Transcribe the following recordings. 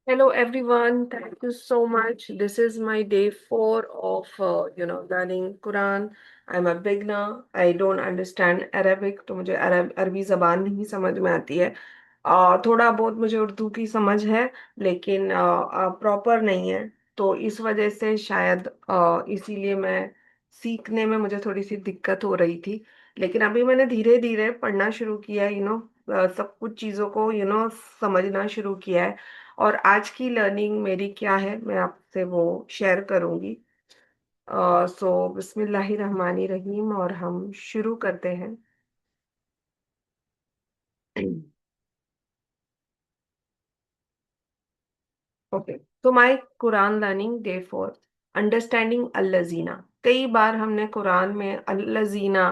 Hello everyone, thank you so much. This is my day 4 of learning Quran. I'm a beginner. I don't understand Arabic, तो मुझे अरबी जबान नहीं समझ में आती है। थोड़ा बहुत मुझे उर्दू की समझ है, लेकिन प्रॉपर नहीं है। तो इस वजह से शायद इसीलिए मैं सीखने में मुझे थोड़ी सी दिक्कत हो रही थी। लेकिन अभी मैंने धीरे धीरे पढ़ना शुरू किया है, सब कुछ चीज़ों को समझना शुरू किया है। और आज की लर्निंग मेरी क्या है, मैं आपसे वो शेयर करूंगी। सो बिस्मिल्लाहिर्रहमानिर्रहीम, और हम शुरू करते हैं। ओके। तो my Quran learning day 4, understanding अल-लजीना। कई बार हमने कुरान में अल-लजीना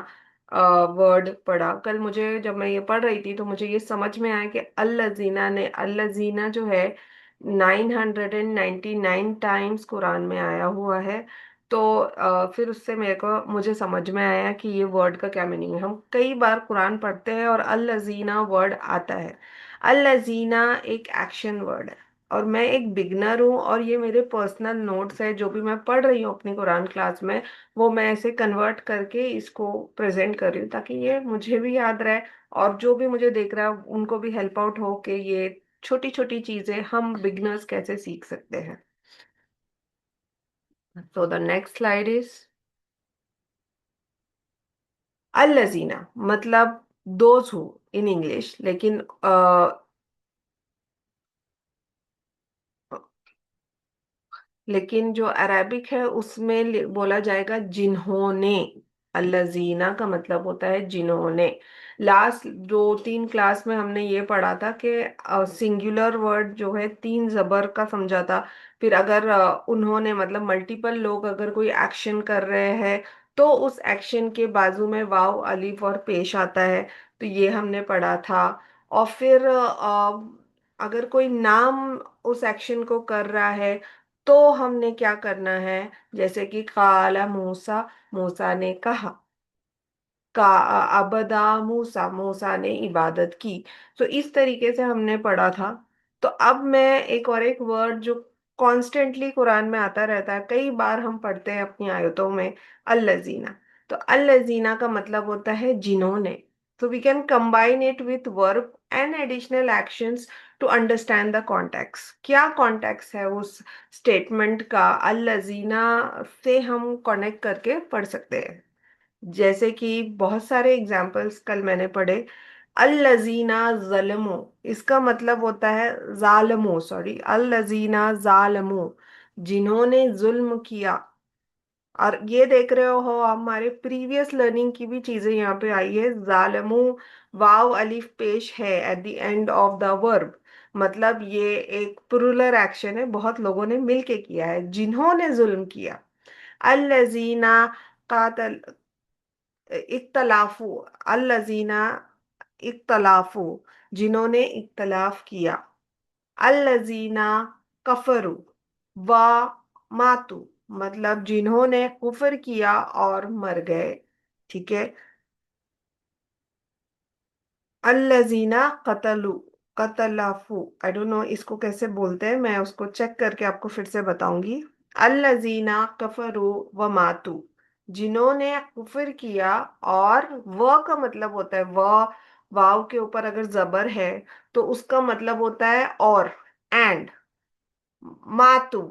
वर्ड पढ़ा। कल मुझे जब मैं ये पढ़ रही थी तो मुझे ये समझ में आया कि अल-लजीना जो है 999 टाइम्स कुरान में आया हुआ है। तो फिर उससे मेरे को मुझे समझ में आया कि ये वर्ड का क्या मीनिंग है। हम कई बार कुरान पढ़ते हैं और अल-लजीना वर्ड आता है। अल-लजीना एक एक्शन वर्ड है। और मैं एक बिगनर हूँ, और ये मेरे पर्सनल नोट्स है जो भी मैं पढ़ रही हूँ अपनी कुरान क्लास में, वो मैं ऐसे कन्वर्ट करके इसको प्रेजेंट कर रही हूँ ताकि ये मुझे भी याद रहे, और जो भी मुझे देख रहा है उनको भी हेल्प आउट हो कि ये छोटी छोटी चीजें हम बिगनर्स कैसे सीख सकते हैं। तो द नेक्स्ट स्लाइड इज अल-लजीना, मतलब दोज हु इन इंग्लिश, लेकिन लेकिन जो अरेबिक है उसमें बोला जाएगा जिन्होंने। अल्लजीना का मतलब होता है जिन्होंने। लास्ट 2-3 क्लास में हमने ये पढ़ा था कि सिंगुलर वर्ड जो है 3 जबर का समझा था। फिर अगर उन्होंने मतलब मल्टीपल लोग अगर कोई एक्शन कर रहे हैं, तो उस एक्शन के बाजू में वाव अलीफ और पेश आता है। तो ये हमने पढ़ा था। और फिर अगर कोई नाम उस एक्शन को कर रहा है, तो हमने क्या करना है। जैसे कि काला मूसा, मूसा ने कहा। का अबदा मूसा, मूसा ने इबादत की। तो इस तरीके से हमने पढ़ा था। तो अब मैं एक वर्ड जो कॉन्स्टेंटली कुरान में आता रहता है, कई बार हम पढ़ते हैं अपनी आयतों में, अल्लजीना। तो अल्लजीना का मतलब होता है जिन्होंने। तो we can combine it with verb and additional actions to understand the context. क्या कॉन्टेक्स्ट है उस स्टेटमेंट का, अल्लजीना से हम कनेक्ट करके पढ़ सकते हैं। जैसे कि बहुत सारे एग्जाम्पल्स कल मैंने पढ़े। अल्लजीना ज़लमू, इसका मतलब होता है जालमो, सॉरी, अल्लजीना जालमू, जिन्होंने जुल्म किया। और ये देख रहे हो हमारे प्रीवियस लर्निंग की भी चीजें यहाँ पे आई है। जालमू, वाव अलिफ पेश है at the end of the verb. मतलब ये एक प्लूरल एक्शन है, बहुत लोगों ने मिलके किया है, जिन्होंने जुल्म किया। अल्लजीना इख्तलाफू, अल्लजीना इख्तलाफू, जिन्होंने इख्तलाफ किया। अल्लजीना कफरू व मातू, मतलब जिन्होंने कुफर किया और मर गए। ठीक है। अल्लजीना कतलू, कतलाफू, आई डोंट नो इसको कैसे बोलते हैं, मैं उसको चेक करके आपको फिर से बताऊंगी। अल्लजीना कफरू व मातू, जिन्होंने कुफर किया। और व का मतलब होता है व, वाव के ऊपर अगर जबर है तो उसका मतलब होता है और, एंड, मातू,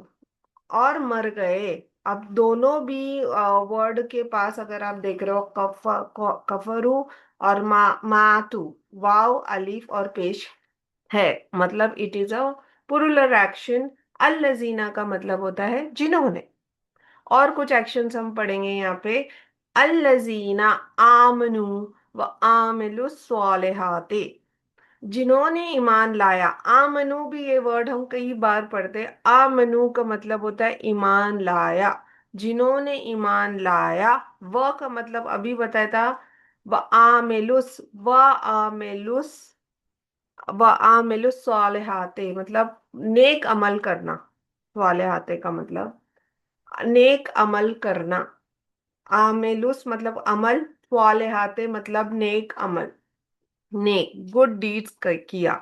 और मर गए। अब दोनों भी वर्ड के पास अगर आप देख रहे हो, कफरू और मातू, वाव अलीफ और पेश है, मतलब it is a plural action. अल्लजीना का मतलब होता है जिन्होंने। और कुछ एक्शंस हम पढ़ेंगे यहाँ पे। अल्लजीना आमनू व आमिलु स्वालिहाते, जिन्होंने ईमान लाया। आमनू भी ये वर्ड हम कई बार पढ़ते हैं। आमनू का मतलब होता है ईमान लाया, जिन्होंने ईमान लाया। व का मतलब अभी बताया था, व आमिलुस, व आमिलुस सालिहाते, मतलब नेक अमल करना। सालिहाते का मतलब नेक अमल करना। आमिलुस मतलब अमल, सालिहाते मतलब नेक अमल, नेक गुड डीड्स किया।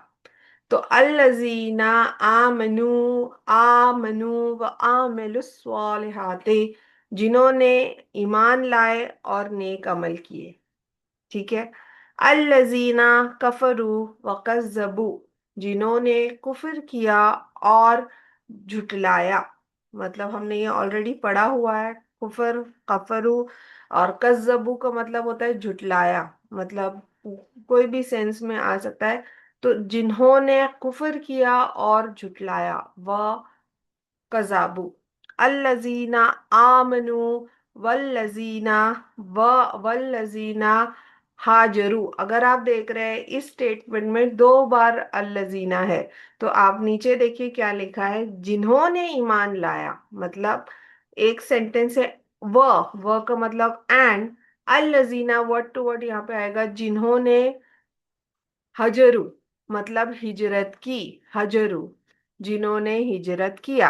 तो अल्लजीना आमनु, आमनु व आमिलुस्सॉलिहाति, जिन्होंने ईमान लाए और नेक अमल किए। ठीक है। अल्लजीना कफरू व कज़्ज़बू, जिन्होंने कुफर किया और झुटलाया। मतलब हमने ये ऑलरेडी पढ़ा हुआ है। कुफर, कफरू और कज़्ज़बू का मतलब होता है झुटलाया। मतलब कोई भी सेंस में आ सकता है। तो जिन्होंने कुफर किया और झुटलाया, वह कजाबू। अल्लजीना आमनु वल्लजीना व वल्लजीना हाजरू। अगर आप देख रहे हैं इस स्टेटमेंट में दो बार अल्लजीना है, तो आप नीचे देखिए क्या लिखा है, जिन्होंने ईमान लाया। मतलब एक सेंटेंस है, व का मतलब एंड, अल्लजीना वर्ड टू वर्ड यहाँ पे आएगा, जिन्होंने हजरू मतलब हिजरत की, हजरू जिन्होंने हिजरत किया।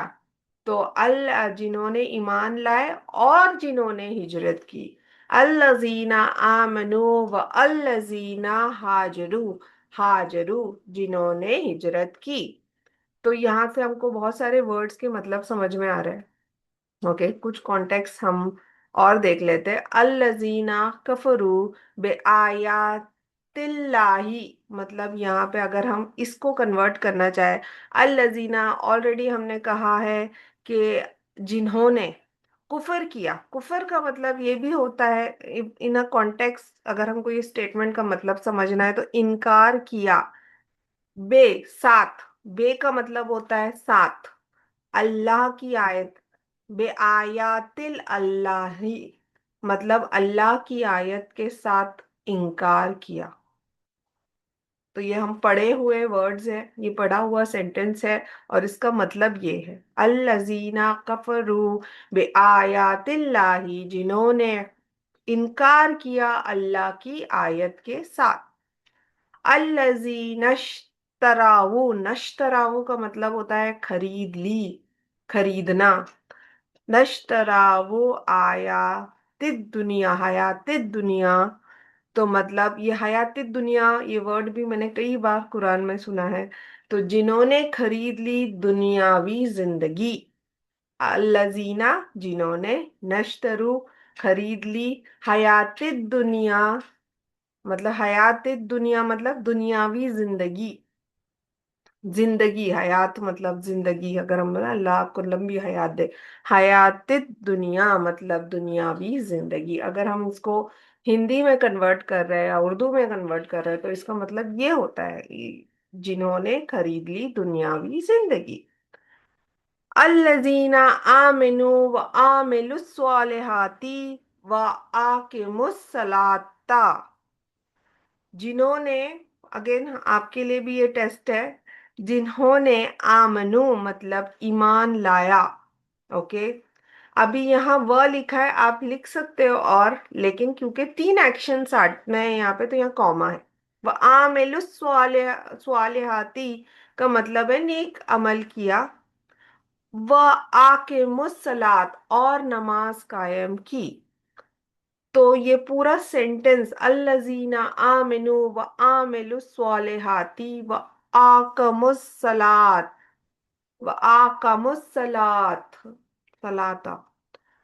तो अल जिन्होंने ईमान लाए और जिन्होंने हिजरत की। अल्लजीना आमनु व अल्लजीना हाजरू, हाजरू जिन्होंने हिजरत की। तो यहाँ से हमको बहुत सारे वर्ड्स के मतलब समझ में आ रहे हैं। ओके, कुछ कॉन्टेक्स्ट हम और देख लेते हैं। अल्लजीना कफरू बे आयातिल्लाही, मतलब यहाँ पे अगर हम इसको कन्वर्ट करना चाहे, अल्लजीना ऑलरेडी हमने कहा है कि जिन्होंने कुफर किया। कुफर का मतलब ये भी होता है इन अ कॉन्टेक्स्ट, अगर हमको ये स्टेटमेंट का मतलब समझना है, तो इनकार किया। बे साथ, बे का मतलब होता है साथ, अल्लाह की आयत, बे आयातिल अल्लाही, मतलब अल्लाह की आयत के साथ इनकार किया। तो ये हम पढ़े हुए वर्ड्स हैं, ये पढ़ा हुआ सेंटेंस है, और इसका मतलब ये है, अल्लजीना कफरू बे आयातिल्लाही, जिन्होंने इनकार किया अल्लाह की आयत के साथ। अल्लजी नश्तरावु, नश्तरावु का मतलब होता है खरीद ली, खरीदना। नश्तरावु आयातिद दुनिया, हयातिद दुनिया। तो मतलब ये हयातिद दुनिया, ये वर्ड भी मैंने कई बार कुरान में सुना है। तो जिन्होंने खरीद ली दुनियावी जिंदगी, अल्लजीना जिन्होंने, नश्तरू खरीद ली, हयातिद दुनिया मतलब, हयातिद दुनिया मतलब दुनियावी जिंदगी। जिंदगी, हयात मतलब जिंदगी, अगर हम बोला अल्लाह आपको लंबी हयात दे। हयातिद दुनिया मतलब दुनियावी जिंदगी। अगर हम इसको हिंदी में कन्वर्ट कर रहे हैं या उर्दू में कन्वर्ट कर रहे हैं, तो इसका मतलब ये होता है कि जिन्होंने खरीद ली दुनियावी जिंदगी। अल्लजीना आमिनु व आमिलुस्सॉलिहाती व आकिमुस्सलाता, जिन्होंने, अगेन आपके लिए भी ये टेस्ट है, जिन्होंने आमनु मतलब ईमान लाया। ओके, अभी यहाँ व लिखा है, आप लिख सकते हो और, लेकिन क्योंकि तीन एक्शन साथ में है यहाँ पे, तो यहाँ कॉमा है। व आमिलु स्वालिहाती का मतलब है नेक अमल किया। व आके मुसलात और नमाज कायम की। तो ये पूरा सेंटेंस, अल्लजीना आमिनु व आमिलु स्वालिहाती व आकमुस्सलात, व आकमुस्सलात सलाता,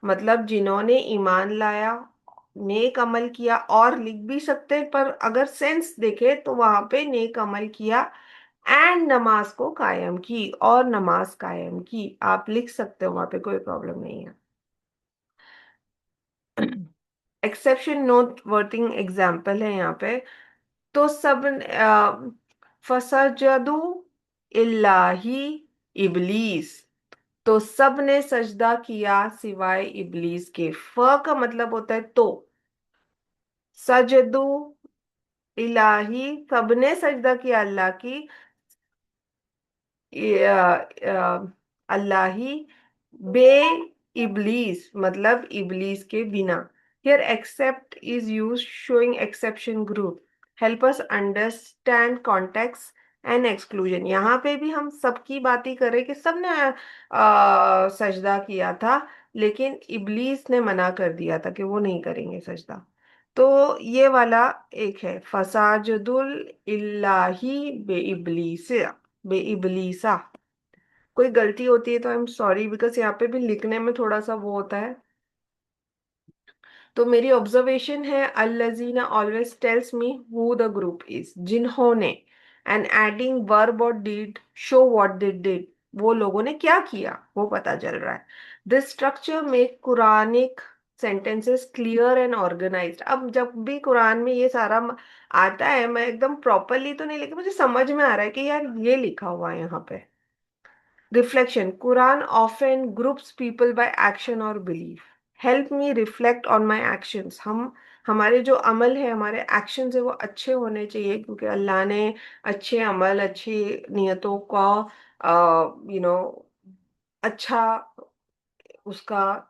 मतलब जिन्होंने ईमान लाया, नेक अमल किया, और लिख भी सकते हैं, पर अगर सेंस देखे तो वहां पे नेक अमल किया एंड नमाज को कायम की, और नमाज कायम की, आप लिख सकते हो, वहां पे कोई प्रॉब्लम नहीं है। एक्सेप्शन नोट वर्थिंग एग्जाम्पल है यहाँ पे। तो सब फसजदू इल्लाही इबलीस, तो सब ने सजदा किया सिवाय इबलीस के। फ का मतलब होता है तो, सजदू इलाही सबने सजदा किया अल्लाह की, अल्लाह ही, बे इबलीस मतलब इबलीस के बिना। Here except is use showing exception group, help us understand context and exclusion. यहाँ पे भी हम सबकी बात ही कर रहे कि सबने सजदा किया था, लेकिन इबलीस ने मना कर दिया था कि वो नहीं करेंगे सजदा। तो ये वाला एक है, फसाजदुल इल्लाही बे इबलीस। बेइबलीसा। कोई गलती होती है तो आई एम सॉरी, बिकॉज यहाँ पे भी लिखने में थोड़ा सा वो होता है। तो मेरी ऑब्जर्वेशन है, अल्लजीना always tells me who the group is, जिन्होंने, एंड एडिंग वर्ब और did show what they did, वो लोगों ने क्या किया वो पता चल रहा है। This structure make Quranic sentences clear and organised. अब जब भी कुरान में ये सारा आता है, मैं एकदम प्रॉपरली तो नहीं, लेकिन मुझे समझ में आ रहा है कि यार ये लिखा हुआ है यहाँ पे। Reflection, Quran often groups people by action और belief. Help me reflect on my actions. हम, हमारे जो अमल है, हमारे एक्शन है, वो अच्छे होने चाहिए, क्योंकि अल्लाह ने अच्छे अमल, अच्छी नियतों का अच्छा उसका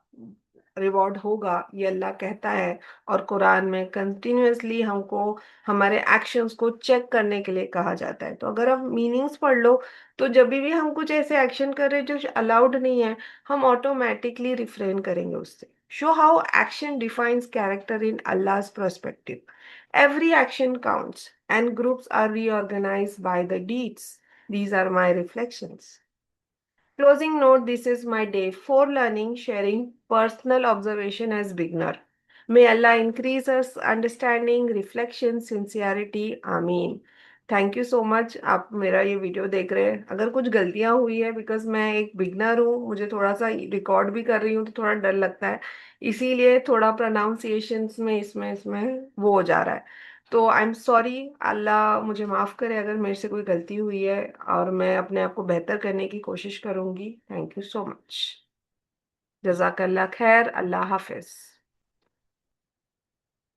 रिवॉर्ड होगा, ये अल्लाह कहता है। और कुरान में कंटिन्यूअसली हमको हमारे एक्शंस को चेक करने के लिए कहा जाता है। तो अगर आप मीनिंग्स पढ़ लो, तो जब भी हम कुछ ऐसे एक्शन कर रहे हैं जो अलाउड नहीं है, हम ऑटोमेटिकली रिफ्रेन करेंगे उससे। Show how action defines character in Allah's perspective. Every action counts and groups are reorganized by the deeds. These are my reflections. Closing note, this is my day for learning, sharing personal observation as beginner. May Allah increase us understanding, reflection, sincerity. Ameen. Thank you so much, आप मेरा ये video देख रहे हैं। अगर कुछ गलतियां हुई है, बिकॉज मैं एक बिगनर हूँ, मुझे थोड़ा सा रिकॉर्ड भी कर रही हूँ तो थोड़ा डर लगता है, इसीलिए थोड़ा प्रोनाउंसिएशंस में इसमें इसमें वो हो जा रहा है। तो आई एम सॉरी, अल्लाह मुझे माफ़ करे अगर मेरे से कोई गलती हुई है, और मैं अपने आप को बेहतर करने की कोशिश करूंगी। Thank you so much. जजाकल्ला खैर, अल्लाह हाफिज।